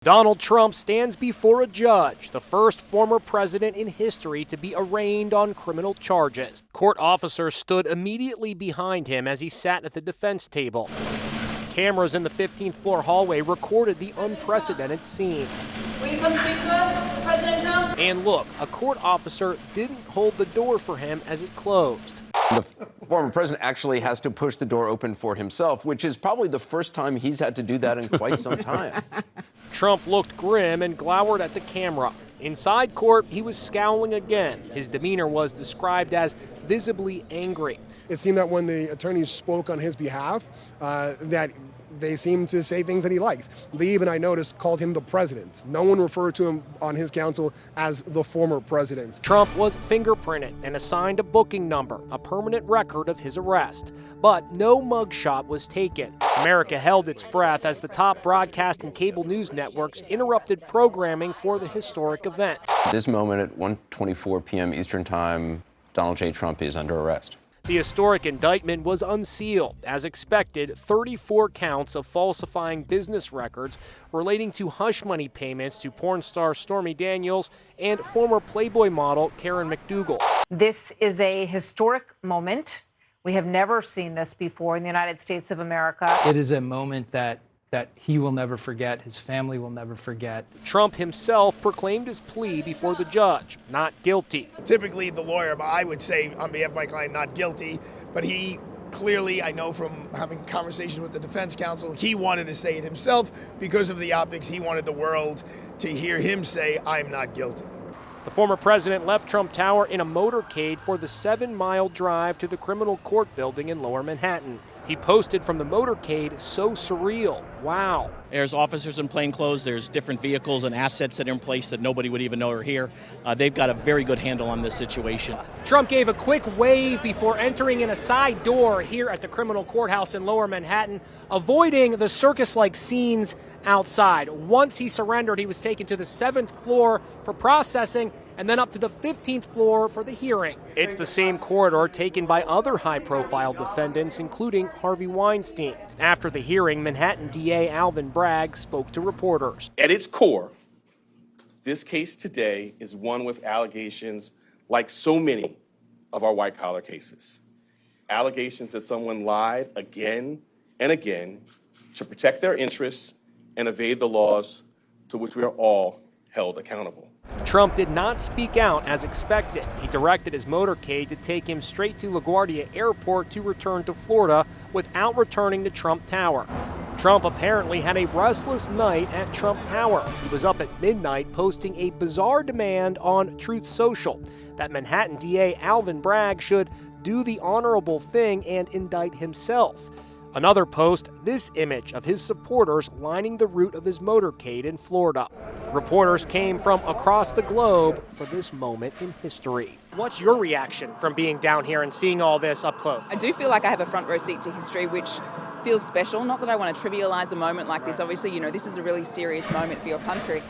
Donald Trump stands before a judge, the first former president in history to be arraigned on criminal charges. Court officers stood immediately behind him as he sat at the defense table. Cameras in the 15th floor hallway recorded the unprecedented scene. Will you come speak to us, President Trump? And look, a court officer didn't hold the door for him as it closed. The former president actually has to push the door open for himself, which is probably the first time he's had to do that in quite some time. Trump looked grim and glowered at the camera. Inside court, he was scowling again. His demeanor was described as visibly angry. It seemed that when the attorneys spoke on his behalf, that they seemed to say things that he liked. They even, I noticed, called him the president. No one referred to him on his counsel as the former president. Trump was fingerprinted and assigned a booking number, a permanent record of his arrest. But no mugshot was taken. America held its breath as the top broadcast and cable news networks interrupted programming for the historic event. At this moment at 1:24 p.m. Eastern Time, Donald J. Trump is under arrest. The historic indictment was unsealed. As expected, 34 counts of falsifying business records relating to hush money payments to porn star Stormy Daniels and former Playboy model Karen McDougal. This is a historic moment. We have never seen this before in the United States of America. It is a moment that he will never forget, his family will never forget. Trump himself proclaimed his plea before the judge, not guilty. Typically, the lawyer, I would say on behalf of my client, not guilty, but he clearly, I know from having conversations with the defense counsel, he wanted to say it himself because of the optics. He wanted the world to hear him say, I'm not guilty. The former president left Trump Tower in a motorcade for the 7-mile drive to the criminal court building in Lower Manhattan. He posted from the motorcade, "So surreal. Wow." There's officers in plain clothes. There's different vehicles and assets that are in place that nobody would even know are here. They've got a very good handle on this situation. Trump gave a quick wave before entering in a side door here at the criminal courthouse in Lower Manhattan, avoiding the circus-like scenes outside. Once he surrendered, he was taken to the 7th floor for processing and then up to the 15th floor for the hearing. It's the same corridor taken by other high-profile defendants, including Harvey Weinstein. After the hearing, Manhattan DA Alvin Bragg spoke to reporters. At its core, this case today is one with allegations like so many of our white-collar cases. Allegations that someone lied again and again to protect their interests and evade the laws to which we are all held accountable. Trump did not speak out as expected. He directed his motorcade to take him straight to LaGuardia Airport to return to Florida without returning to Trump Tower. Trump apparently had a restless night at Trump Tower. He was up at midnight posting a bizarre demand on Truth Social that Manhattan DA Alvin Bragg should do the honorable thing and indict himself. Another post, this image of his supporters lining the route of his motorcade in Florida. Reporters came from across the globe for this moment in history. What's your reaction from being down here and seeing all this up close? I do feel like I have a front row seat to history, which feels special. Not that I want to trivialize a moment like this. Obviously, this is a really serious moment for your country.